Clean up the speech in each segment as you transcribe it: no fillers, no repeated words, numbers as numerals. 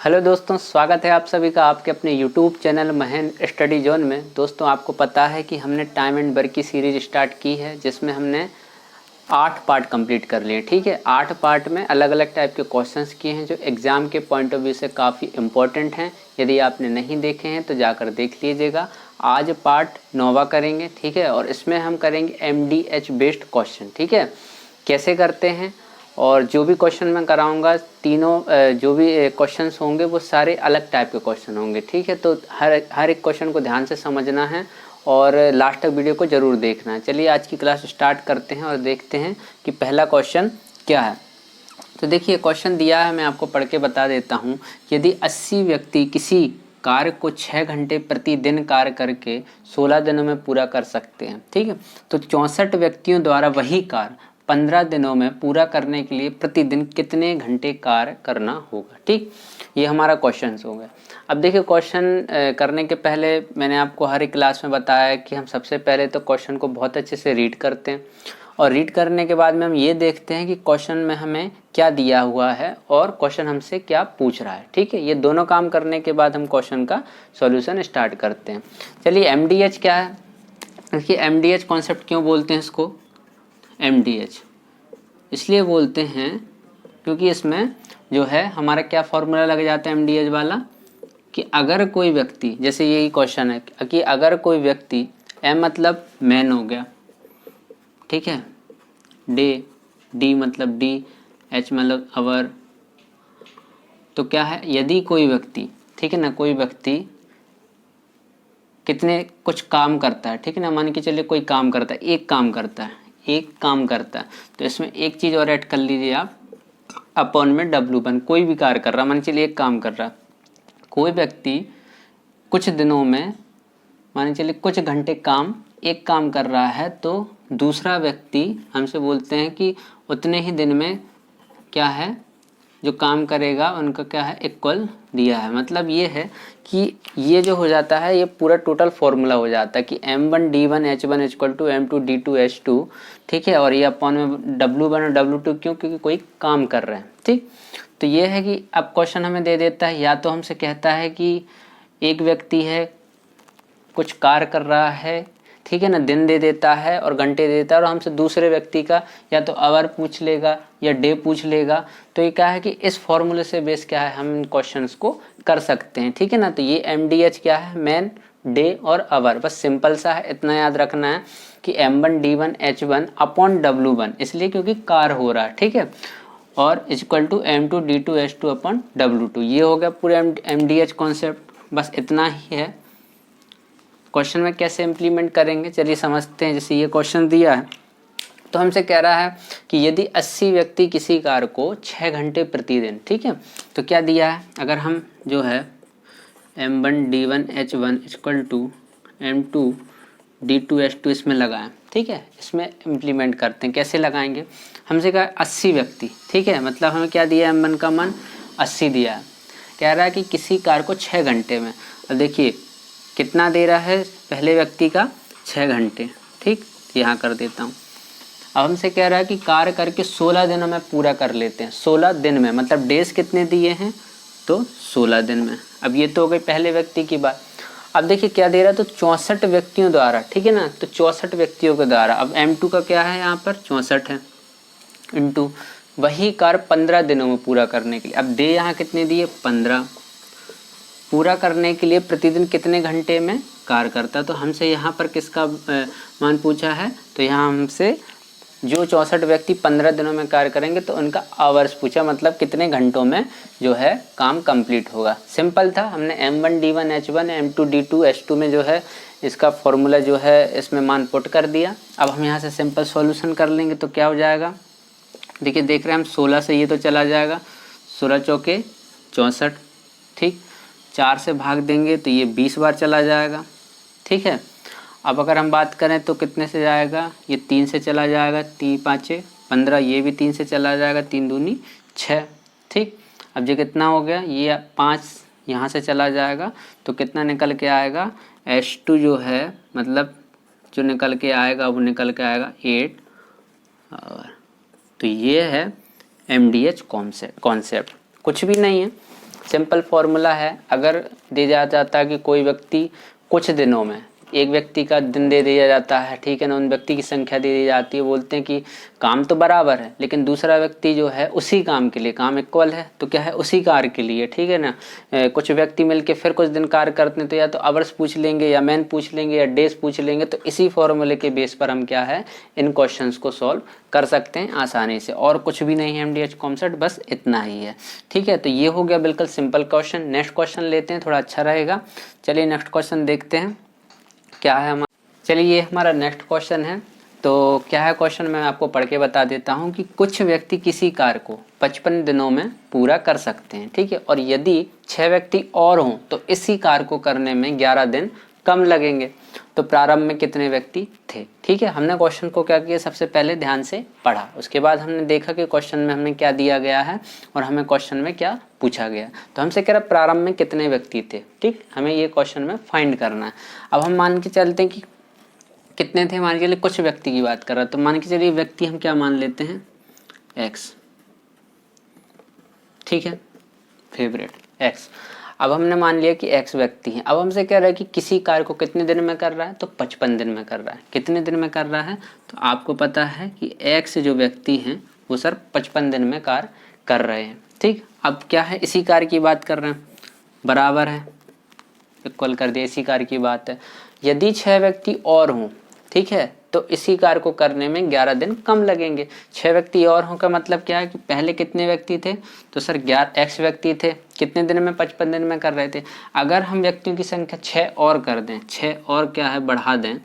Hello दोस्तों, स्वागत है आप सभी का आपके अपने YouTube channel Mahendra study zone में। दोस्तों, आपको पता है कि हमने टाइम एंड वर्क की सीरीज स्टार्ट की है, जिसमें हमने 8 पार्ट कंप्लीट कर लिए। ठीक है, 8 पार्ट में अलग अलग टाइप के क्वेश्चंस किए हैं जो एग्ज़ाम के पॉइंट ऑफ व्यू से काफ़ी इंपॉर्टेंट हैं। यदि आपने नहीं देखे हैं तो जाकर देख लीजिएगा। आज पार्ट 9वां करेंगे, ठीक है, और इसमें हम करेंगे MDH बेस्ड क्वेश्चन। ठीक है, कैसे करते हैं और जो भी क्वेश्चन मैं कराऊंगा, तीनों जो भी क्वेश्चंस होंगे वो सारे अलग टाइप के क्वेश्चन होंगे। ठीक है, तो हर एक क्वेश्चन को ध्यान से समझना है और लास्ट तक वीडियो को ज़रूर देखना है। चलिए आज की क्लास स्टार्ट करते हैं और देखते हैं कि पहला क्वेश्चन क्या है। तो देखिए, क्वेश्चन दिया है, मैं आपको पढ़ के बता देता हूँ। यदि 80 व्यक्ति किसी कार्य को 6 घंटे प्रतिदिन कार्य करके 16 दिनों में पूरा कर सकते हैं, ठीक है, तो 64 व्यक्तियों द्वारा वही कार्य 15 दिनों में पूरा करने के लिए प्रतिदिन कितने घंटे कार्य करना होगा। ठीक, ये हमारा क्वेश्चन हो गया। अब देखिए, क्वेश्चन करने के पहले मैंने आपको हर एक क्लास में बताया कि हम सबसे पहले तो क्वेश्चन को बहुत अच्छे से रीड करते हैं और रीड करने के बाद में हम ये देखते हैं कि क्वेश्चन में हमें क्या दिया हुआ है और क्वेश्चन हमसे क्या पूछ रहा है। ठीक है, ये दोनों काम करने के बाद हम क्वेश्चन का सॉल्यूशन स्टार्ट करते हैं। चलिए, MDH क्या है। देखिए, MDH कॉन्सेप्ट क्यों बोलते हैं इसको, MDH इसलिए बोलते हैं क्योंकि इसमें जो है हमारा क्या फॉर्मूला लग जाता है MDH वाला, कि अगर कोई व्यक्ति, जैसे यही क्वेश्चन है कि अगर कोई व्यक्ति, M मतलब मैन हो गया, ठीक है, D मतलब D, H मतलब आवर, तो क्या है, यदि कोई व्यक्ति, ठीक है ना, कोई व्यक्ति कितने कुछ काम करता है, ठीक है ना, मान के चलिए कोई काम करता है, एक काम करता है, तो इसमें एक चीज़ और ऐड कर लीजिए आप, अपॉन में W1, कोई भी कार्य कर रहा, मान चलिए एक काम कर रहा, कोई व्यक्ति कुछ दिनों में, मान चलिए कुछ घंटे एक काम कर रहा है, तो दूसरा व्यक्ति हमसे बोलते हैं कि उतने ही दिन में क्या है जो काम करेगा उनका क्या है, इक्वल दिया है। मतलब ये है कि ये जो हो जाता है, ये पूरा टोटल फॉर्मूला हो जाता है कि M1 D1 H1 equal to M2 D2 H2, ठीक है, और ये अपॉन में W1 और W2, क्योंकि कोई काम कर रहे हैं। ठीक, तो ये है कि अब क्वेश्चन हमें दे देता है, या तो हमसे कहता है कि एक व्यक्ति है, कुछ कार्य कर रहा है, ठीक है ना, दिन दे देता है और घंटे दे देता है, और हमसे दूसरे व्यक्ति का या तो आवर पूछ लेगा या डे पूछ लेगा। तो ये क्या है कि इस फॉर्मूले से बेस क्या है, हम इन क्वेश्चंस को कर सकते हैं। ठीक है ना, तो ये MDH क्या है, मैन, डे और आवर, बस सिंपल सा है, इतना याद रखना है कि M1 D1 H1 upon W1, इसलिए क्योंकि कार्य हो रहा है, ठीक है, और equal to M2 D2 H2 upon W2। ये हो गया पूरा MDH कॉन्सेप्ट, बस इतना ही है। क्वेश्चन में कैसे इम्प्लीमेंट करेंगे, चलिए समझते हैं। जैसे ये क्वेश्चन दिया है, तो हमसे कह रहा है कि यदि 80 व्यक्ति किसी कार्य को 6 घंटे प्रतिदिन, ठीक है, तो क्या दिया है, अगर हम जो है M1 D1 H1 equal to M2 D2 H2 इसमें लगाएं, ठीक है, इसमें इम्प्लीमेंट करते हैं। कैसे लगाएंगे, हमसे कहा 80 व्यक्ति, ठीक है, मतलब हमें क्या दिया है, M1 का मान 80 दिया है, कह रहा है कि किसी कार्य को 6 घंटे में। अब देखिए कितना दे रहा है, पहले व्यक्ति का 6 घंटे, ठीक, यहाँ कर देता हूँ। अब हमसे कह रहा है कि कार्य करके 16 दिनों में पूरा कर लेते हैं। 16 दिन में मतलब डेज कितने दिए हैं, तो 16 दिन में। अब ये तो हो गई पहले व्यक्ति की बात। अब देखिए क्या दे रहा है, तो 64 व्यक्तियों द्वारा, ठीक है ना, तो 64 व्यक्तियों के द्वारा। अब M2 का क्या है, यहाँ पर 64 है, इंटू वही कार्य 15 दिनों में पूरा करने के लिए। अब डे यहाँ कितने दिए, 15, पूरा करने के लिए प्रतिदिन कितने घंटे में कार्य करता है। तो हमसे यहाँ पर किसका मान पूछा है, तो यहाँ हमसे जो 64 व्यक्ति 15 दिनों में कार्य करेंगे तो उनका आवर्स पूछा, मतलब कितने घंटों में जो है काम कंप्लीट होगा। सिंपल था, हमने M1 D1 H1 M2 D2 H2 में जो है इसका फॉर्मूला जो है इसमें मान पुट कर दिया। अब हम यहाँ से सिंपल सॉल्यूशन कर लेंगे तो क्या हो जाएगा, देखिए देख रहे हैं हम, 16 से ये तो चला जाएगा, 16 चौके 64, ठीक, 4 से भाग देंगे तो ये 20 बार चला जाएगा, ठीक है। अब अगर हम बात करें तो कितने से जाएगा, ये 3 से चला जाएगा, 3 5 15, ये भी 3 से चला जाएगा, 3 दूनी 6, ठीक। अब ये कितना हो गया, ये 5 यहाँ से चला जाएगा, तो कितना निकल के आएगा, H2 जो है, मतलब जो निकल के आएगा वो निकल के आएगा 8 और तो ये है MDH कॉन्सेप्ट, कुछ भी नहीं है। सिंपल फॉर्मूला है, अगर दिया जाता है कि कोई व्यक्ति कुछ दिनों में, एक व्यक्ति का दिन दे दिया जाता है, ठीक है ना, उन व्यक्ति की संख्या दे दी जाती है, बोलते हैं कि काम तो बराबर है लेकिन दूसरा व्यक्ति जो है उसी काम के लिए, काम इक्वल है तो क्या है उसी कार्य के लिए, ठीक है ना। कुछ व्यक्ति मिलके फिर कुछ दिन कार्य करते हैं तो या तो आवर्स पूछ लेंगे या मैन पूछ लेंगे या डेज पूछ लेंगे, तो इसी फॉर्मूले के बेस पर हम क्या है इन क्वेश्चंस को सॉल्व कर सकते हैं आसानी से, और कुछ भी नहीं है MDH कॉन्सेप्ट, बस इतना ही है, ठीक है। तो ये हो गया बिल्कुल सिंपल क्वेश्चन। नेक्स्ट क्वेश्चन लेते हैं, थोड़ा अच्छा रहेगा। चलिए नेक्स्ट क्वेश्चन देखते हैं क्या है हमारा। चलिए ये हमारा नेक्स्ट क्वेश्चन है। तो क्या है क्वेश्चन, मैं आपको पढ़ के बता देता हूँ कि कुछ व्यक्ति किसी कार्य को 55 दिनों में पूरा कर सकते हैं, ठीक है, और यदि 6 व्यक्ति और हों तो इसी कार्य को करने में 11 दिन कम लगेंगे। तो प्रारंभ में कितने व्यक्ति थे, ठीक है। हमने क्वेश्चन को क्या किया, सबसे पहले ध्यान से पढ़ा, उसके बाद हमने देखा कि क्वेश्चन में हमें क्या दिया गया है और हमें क्वेश्चन में क्या पूछा गया। तो हमसे कह रहा प्रारंभ में कितने व्यक्ति थे, ठीक, हमें ये क्वेश्चन में फाइंड करना है। अब हम मान के चलते हैं कि कितने थे, मान के चलिए कुछ व्यक्ति की बात कर रहा है, तो मान के चलिए व्यक्ति हम क्या मान लेते हैं x, ठीक है, फेवरेट x। अब हमने मान लिया कि x व्यक्ति हैं। अब हमसे कह रहा है कि किसी कार्य को कितने दिन में कर रहा है, तो 55 दिन में कर रहा है। कितने दिन में कर रहा है, तो आपको पता है कि x जो व्यक्ति हैं वो सर 55 दिन में कार्य कर रहे हैं, ठीक। अब क्या है, इसी कार्य की बात कर रहे हैं, बराबर है, इक्वल कर दिया, इसी कार्य की बात है। यदि 6 व्यक्ति और हों, ठीक है, तो इसी कार्य को करने में 11 दिन कम लगेंगे। 6 व्यक्ति और हों का मतलब क्या है कि पहले कितने व्यक्ति थे, तो सर 11 x व्यक्ति थे, कितने दिन में, 55 दिन में कर रहे थे। अगर हम व्यक्तियों की संख्या 6 और कर दें, 6 और क्या है बढ़ा दें,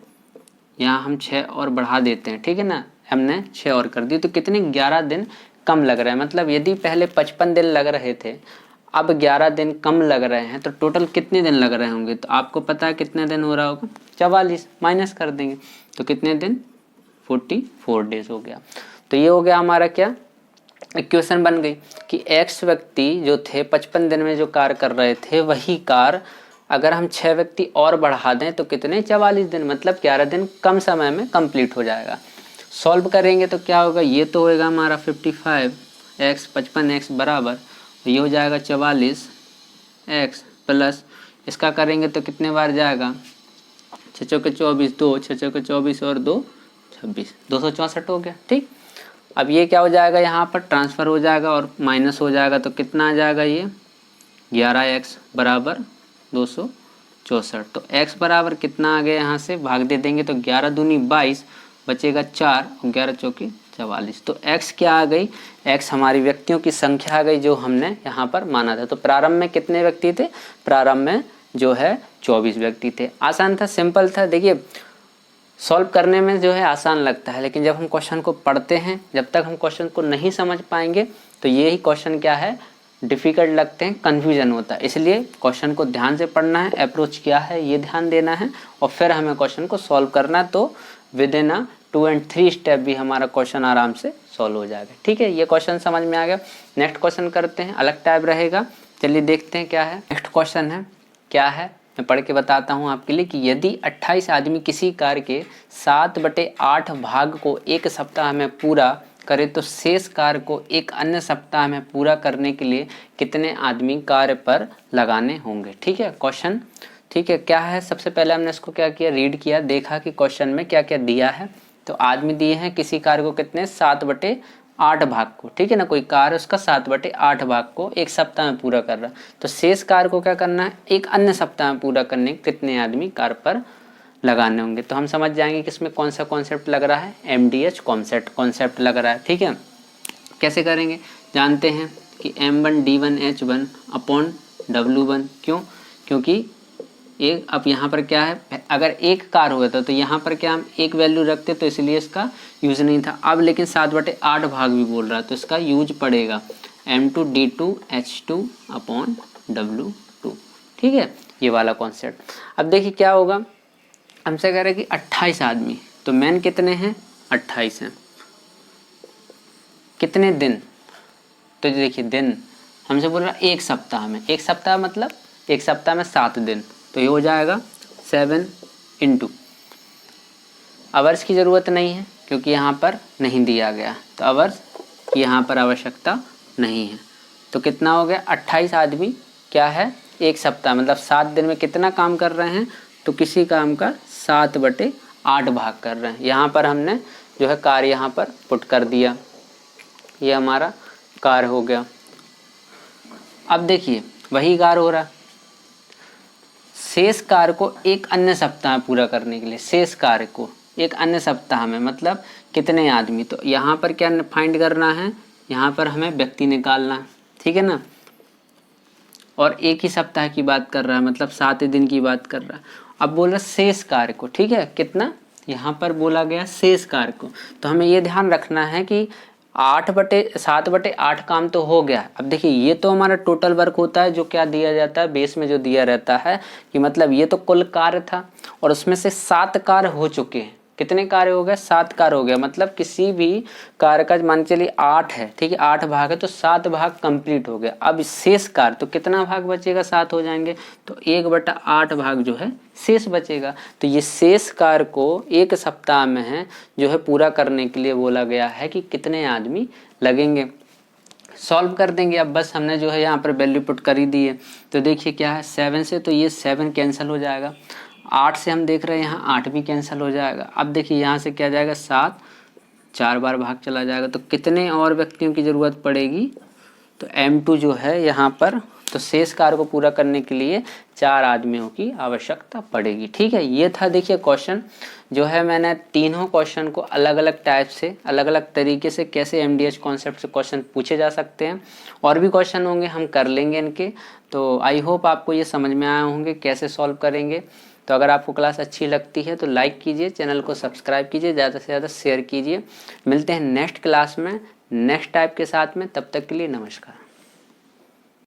यहाँ हम 6 और बढ़ा देते हैं, ठीक है ना, हमने 6 और कर दी तो कितने 11 दिन कम लग रहा है। मतलब यदि पहले 55 दिन लग रहे थे, अब 11 दिन कम लग रहे हैं, तो टोटल कितने दिन लग रहे होंगे, तो आपको पता है कितने दिन हो रहा होगा, 44, माइनस कर देंगे तो कितने दिन, 44 डेज हो गया। तो ये हो गया हमारा क्या, इक्वेशन बन गई कि x व्यक्ति जो थे 55 दिन में जो कार्य कर रहे थे, वही कार्य अगर हम 6 व्यक्ति और बढ़ा दें तो कितने, 44 दिन, मतलब 11 दिन कम समय में कंप्लीट हो जाएगा। सॉल्व करेंगे तो क्या होगा, ये तो होएगा हमारा 55x 55x बराबर, ये हो जाएगा 44x प्लस, इसका करेंगे तो कितने बार जाएगा, 6 चौके 24, 2 6 चौके 24 और 2 26, 264 हो गया, ठीक। अब ये क्या हो जाएगा, यहाँ पर ट्रांसफ़र हो जाएगा और माइनस हो जाएगा, तो कितना आ जाएगा, ये 11x बराबर 264। तो x बराबर कितना आ गया, यहाँ से भाग दे देंगे तो 11 दूनी 22, बचेगा 4 और 11 चौकी 44। तो x क्या आ गई, x हमारी व्यक्तियों की संख्या आ गई जो हमने यहाँ पर माना था। तो प्रारंभ में कितने व्यक्ति थे, प्रारंभ में जो है 24 व्यक्ति थे। आसान था, सिंपल था। देखिए सॉल्व करने में जो है आसान लगता है, लेकिन जब हम क्वेश्चन को पढ़ते हैं, जब तक हम क्वेश्चन को नहीं समझ पाएंगे तो ये ही क्वेश्चन क्या है, डिफ़िकल्ट लगते हैं, कन्फ्यूजन होता है। इसलिए क्वेश्चन को ध्यान से पढ़ना है, अप्रोच क्या है ये ध्यान देना है, और फिर हमें क्वेश्चन को सॉल्व करना है। तो विद इन 2 और 3 स्टेप भी हमारा क्वेश्चन आराम से सॉल्व हो जाएगा, ठीक है। ये क्वेश्चन समझ में आ गया। नेक्स्ट क्वेश्चन करते हैं, अलग टाइप रहेगा। चलिए देखते हैं क्या है। नेक्स्ट क्वेश्चन है, क्या है मैं पढ़ के बताता हूँ आपके लिए, कि यदि 28 आदमी किसी कार्य के 7/8 भाग को एक सप्ताह में पूरा करे तो शेष कार्य को एक अन्य सप्ताह में पूरा करने के लिए कितने आदमी कार्य पर लगाने होंगे, ठीक है क्वेश्चन, ठीक है। क्या है, सबसे पहले हमने इसको क्या किया, रीड किया, देखा कि क्वेश्चन में क्या क्या दिया है। तो आदमी दिए हैं किसी कार्य को कितने, 7/8 भाग को, ठीक है ना, कोई कार्य उसका 7/8 भाग को एक सप्ताह में पूरा कर रहा है, तो शेष कार्य को क्या करना है, एक अन्य सप्ताह में पूरा करने कितने आदमी कार्य पर लगाने होंगे। तो हम समझ जाएंगे कि इसमें कौन सा कॉन्सेप्ट लग रहा है, MDH कॉन्सेप्ट लग रहा है, ठीक है। कैसे करेंगे, जानते हैं कि M1 D1 H1 upon W1, क्यों, क्योंकि एक, अब यहाँ पर क्या है, अगर एक कार्य हुआ था तो यहाँ पर क्या हम एक वैल्यू रखते, तो इसलिए इसका यूज़ नहीं था। अब लेकिन 7/8 भाग भी बोल रहा है तो इसका यूज पड़ेगा, M2 D2 H2 upon W2, ठीक है, ये वाला कॉन्सेप्ट। अब देखिए क्या होगा, हमसे कह रहे हैं कि 28 आदमी, तो मैन कितने हैं, 28 हैं, कितने दिन, तो देखिए दिन हमसे बोल रहा है एक सप्ताह में, एक सप्ताह मतलब एक सप्ताह में 7 दिन, तो ये हो जाएगा 7 × आवर्स की ज़रूरत नहीं है क्योंकि यहाँ पर नहीं दिया गया, तो आवर्स की यहाँ पर आवश्यकता नहीं है। तो कितना हो गया, 28 आदमी क्या है 1 सप्ताह, मतलब 7 दिन में कितना काम कर रहे हैं, तो किसी काम का 7/8 भाग कर रहे हैं। यहाँ पर हमने जो है कार्य यहाँ पर पुट कर दिया, ये हमारा कार्य हो गया। अब देखिए वही कार्य हो रहा, शेष कार्य को एक अन्य सप्ताह में पूरा करने के लिए, शेष कार्य को एक अन्य सप्ताह में मतलब कितने आदमी, तो यहाँ पर क्या फाइंड करना है, यहाँ पर हमें व्यक्ति निकालना है, ठीक है ना। और एक ही सप्ताह की बात कर रहा है, मतलब 7 दिन की बात कर रहा है। अब बोल रहा शेष कार्य को, ठीक है, कितना, यहाँ पर बोला गया शेष कार्य को, तो हमें ये ध्यान रखना है कि 7/8 काम तो हो गया। अब देखिए ये तो हमारा टोटल वर्क होता है, जो क्या दिया जाता है बेस में जो दिया रहता है, कि मतलब ये तो कुल कार्य था और उसमें से 7 कार्य हो चुके हैं। कितने कार्य हो गए, 7 कार्य हो गया, मतलब किसी भी कार्य का मान चलिए 8 है, ठीक है, 8 भाग है तो 7 भाग कंप्लीट हो गया। अब शेष कार्य तो कितना भाग बचेगा, 7 हो जाएंगे, तो 1/8 भाग जो है शेष बचेगा। तो ये शेष कार्य को एक सप्ताह में है जो है पूरा करने के लिए बोला गया है कि कितने आदमी लगेंगे। सॉल्व कर देंगे। अब बस हमने जो है यहाँ पर वैल्यू पुट कर ही दी है। तो देखिए क्या है 7 से, तो ये 7 कैंसिल हो जाएगा। 8 से हम देख रहे हैं यहाँ 8 भी कैंसिल हो जाएगा। अब देखिए यहाँ से क्या जाएगा 7, 4 बार भाग चला जाएगा, तो कितने और व्यक्तियों की ज़रूरत पड़ेगी, तो M2 जो है यहाँ पर, तो शेष कार्य को पूरा करने के लिए 4 आदमियों की आवश्यकता पड़ेगी। ठीक है, ये था देखिए क्वेश्चन जो है, मैंने तीनों क्वेश्चन को अलग अलग टाइप से, अलग अलग तरीके से कैसे MDH कॉन्सेप्ट से क्वेश्चन पूछे जा सकते हैं। और भी क्वेश्चन होंगे, हम कर लेंगे इनके। तो आई होप आपको ये समझ में आए होंगे कैसे सॉल्व करेंगे। तो अगर आपको क्लास अच्छी लगती है तो लाइक कीजिए, चैनल को सब्सक्राइब कीजिए, ज़्यादा से ज़्यादा शेयर कीजिए। मिलते हैं नेक्स्ट क्लास में नेक्स्ट टाइप के साथ में, तब तक के लिए नमस्कार।